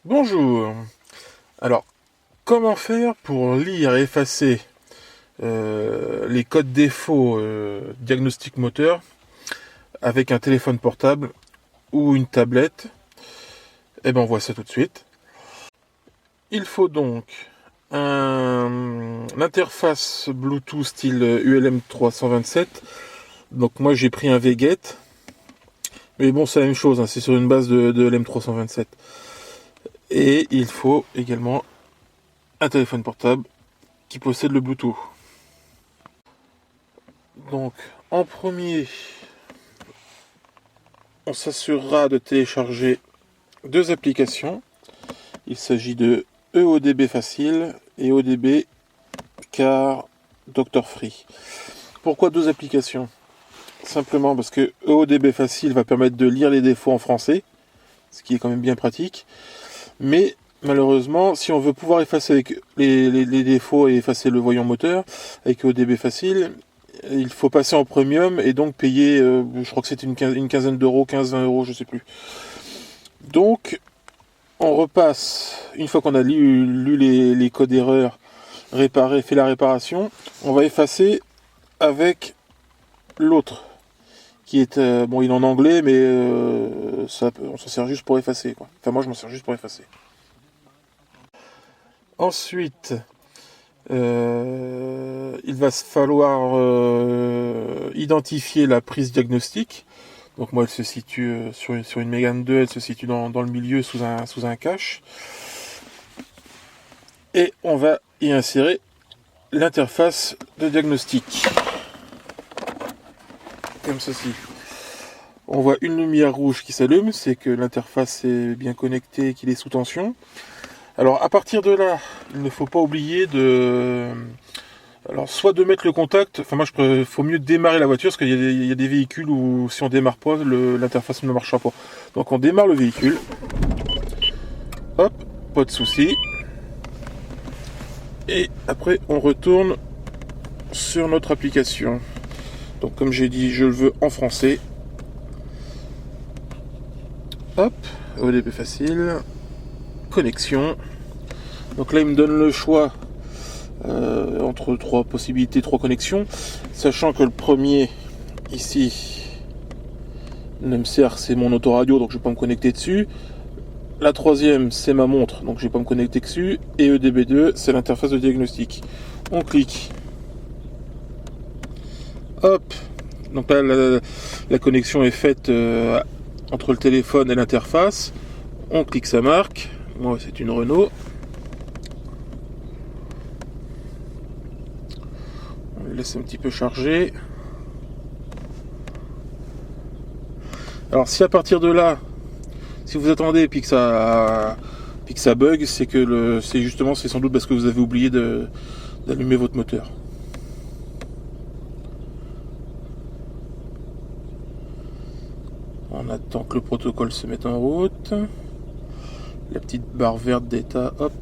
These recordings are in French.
Bonjour. Alors, comment faire pour lire et effacer les codes défauts diagnostic moteur avec un téléphone portable ou une tablette? Eh bien, on voit ça tout de suite. Il faut donc l'interface Bluetooth style ULM 327. Donc moi j'ai pris un VGate. Mais bon, c'est la même chose, hein, c'est sur une base de LM327. Et il faut également un téléphone portable qui possède le Bluetooth. Donc, en premier, on s'assurera de télécharger deux applications. Il s'agit de EODB Facile et EODB Car Dr Free. Pourquoi deux applications? Simplement parce que EODB Facile va permettre de lire les défauts en français, ce qui est quand même bien pratique. Mais malheureusement, si on veut pouvoir effacer avec les défauts et effacer le voyant moteur avec EODB Facile, il faut passer en premium et donc payer, je crois que c'était une quinzaine d'euros, 15-20 euros, je sais plus. Donc, on repasse, une fois qu'on a lu les codes erreurs, fait la réparation, on va effacer avec l'autre, qui est, bon, il est en anglais, mais on s'en sert juste pour effacer, quoi. Enfin, moi, je m'en sers juste pour effacer. Ensuite, il va falloir identifier la prise diagnostique. Donc moi elle se situe sur une Mégane 2, elle se situe dans le milieu sous un cache. Et on va y insérer l'interface de diagnostic. Comme ceci. On voit une lumière rouge qui s'allume, c'est que l'interface est bien connectée et qu'il est sous tension. Alors à partir de là, il ne faut pas oublier soit de mettre le contact, enfin moi faut mieux démarrer la voiture parce qu'il y a des véhicules où si on démarre pas, l'interface ne marchera pas. Donc on démarre le véhicule, hop, pas de souci. Et après on retourne sur notre application. Donc comme j'ai dit, je le veux en français. Hop, ODP facile, connexion. Donc là il me donne le choix entre trois possibilités, trois connexions, sachant que le premier ici ne me sert, c'est mon autoradio, donc je ne vais pas me connecter dessus. La troisième c'est ma montre, donc je ne vais pas me connecter dessus. Et EDB2 c'est l'interface de diagnostic. On clique, hop, donc là la connexion est faite entre le téléphone et l'interface. On clique sa marque, moi c'est une Renault. Laisse un petit peu charger. Alors si à partir de là, si vous attendez et puis que ça bug, c'est que c'est sans doute parce que vous avez oublié d'allumer votre moteur. On attend que le protocole se mette en route. La petite barre verte d'état, hop,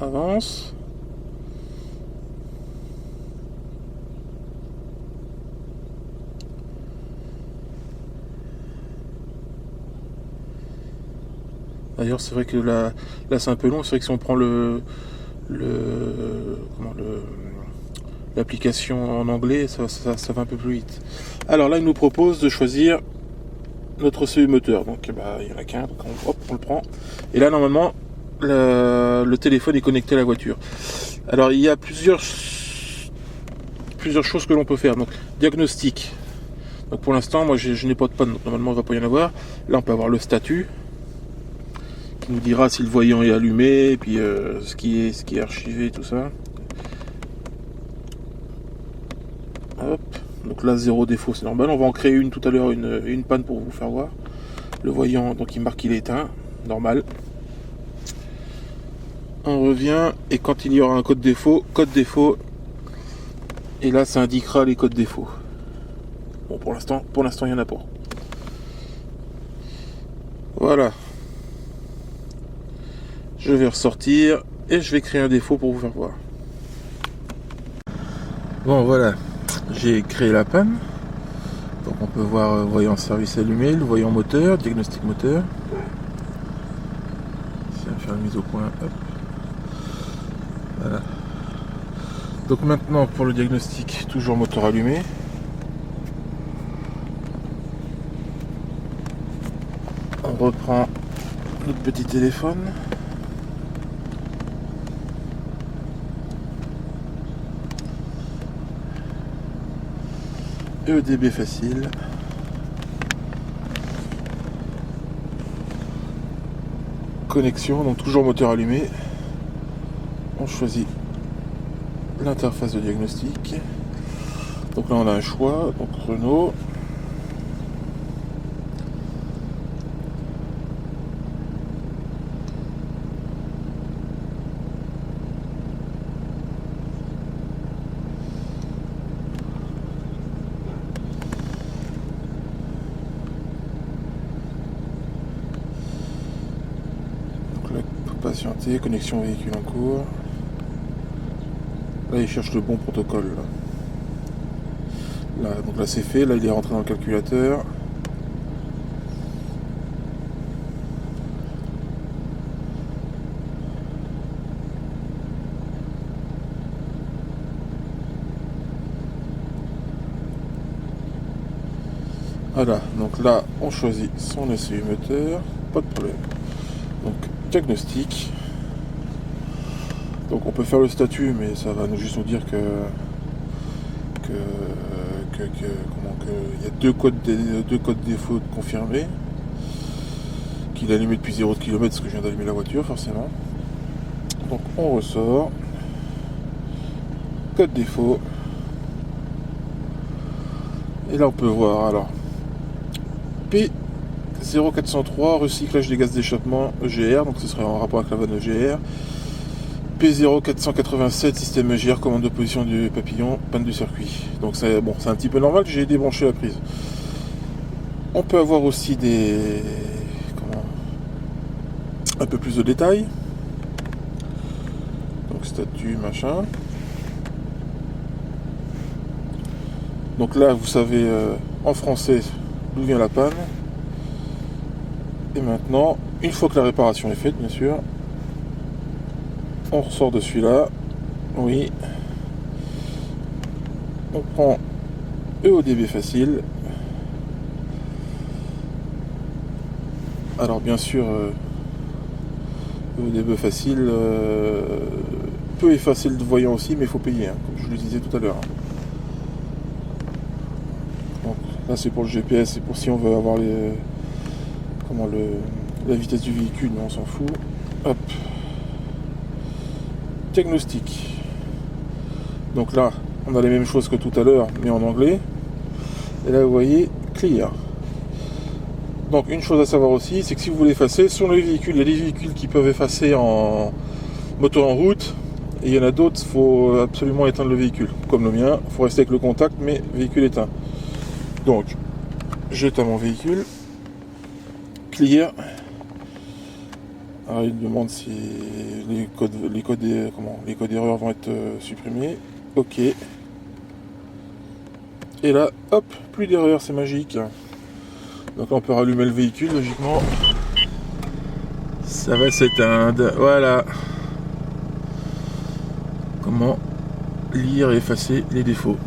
avance. D'ailleurs, c'est vrai que là c'est un peu long. C'est vrai que si on prend l'application en anglais, ça va un peu plus vite. Alors là, il nous propose de choisir notre CE moteur. Donc, il y en a qu'un. Donc, on le prend. Et là, normalement, le téléphone est connecté à la voiture. Alors, il y a plusieurs choses que l'on peut faire. Donc, diagnostic. Donc, pour l'instant, moi, je n'ai pas de panne. Donc, normalement, il ne va pas y en avoir. Là, on peut avoir le statut qui nous dira si le voyant est allumé, et puis ce qui est archivé, tout ça. Hop. Donc là, zéro défaut, c'est normal. On va en créer une tout à l'heure, une panne pour vous faire voir. Le voyant, donc il marque qu'il est éteint, normal. On revient, et quand il y aura un code défaut, et là, ça indiquera les codes défauts. Bon, pour l'instant, il n'y en a pas. Voilà. Je vais ressortir, et je vais créer un défaut pour vous faire voir. Bon, voilà. J'ai créé la panne. Donc on peut voir voyant service allumé, le voyant moteur, diagnostic moteur. C'est un mise au point. Hop. Voilà. Donc maintenant pour le diagnostic, toujours moteur allumé. On reprend notre petit téléphone. EDB facile. Connexion, donc toujours moteur allumé. On choisit l'interface de diagnostic. Donc là on a un choix, donc Renault. Donc là, faut patienter, connexion véhicule en cours. Là, il cherche le bon protocole. Là, donc là, c'est fait. Là, il est rentré dans le calculateur. Voilà. Donc là, on choisit son SU moteur. Pas de problème. Donc, diagnostic. Donc, on peut faire le statut, mais ça va juste nous dire qu'il y a deux codes défauts confirmés, qu'il a allumé depuis 0 km, parce que je viens d'allumer la voiture forcément. Donc on ressort, code défaut, et là on peut voir alors P0403 recyclage des gaz d'échappement EGR, donc ce serait en rapport avec la vanne EGR. P0487 système EGR, commande de position du papillon, panne du circuit. Donc c'est bon, c'est un petit peu normal, j'ai débranché la prise. On peut avoir aussi un peu plus de détails. Donc statut, machin. Donc là, vous savez en français d'où vient la panne. Et maintenant, une fois que la réparation est faite, bien sûr, on ressort de celui-là. Oui. On prend EODB facile. Alors bien sûr, EODB facile peut effacer le voyant aussi, mais il faut payer, hein, comme je le disais tout à l'heure. Donc, là c'est pour le GPS, c'est pour si on veut avoir la vitesse du véhicule, mais on s'en fout. Hop. Diagnostic. Donc là, on a les mêmes choses que tout à l'heure, mais en anglais. Et là, vous voyez, clear. Donc, une chose à savoir aussi, c'est que si vous voulez effacer, sur les véhicules, il y a des véhicules qui peuvent effacer en moto en route, et il y en a d'autres, il faut absolument éteindre le véhicule. Comme le mien, il faut rester avec le contact, mais véhicule éteint. Donc, j'éteins mon véhicule. Clear. Alors, il me demande si les codes d'erreur vont être supprimés. Ok. Et là, hop, plus d'erreur, c'est magique. Donc là, on peut rallumer le véhicule, logiquement. Ça va s'éteindre. Voilà. Comment lire et effacer les défauts.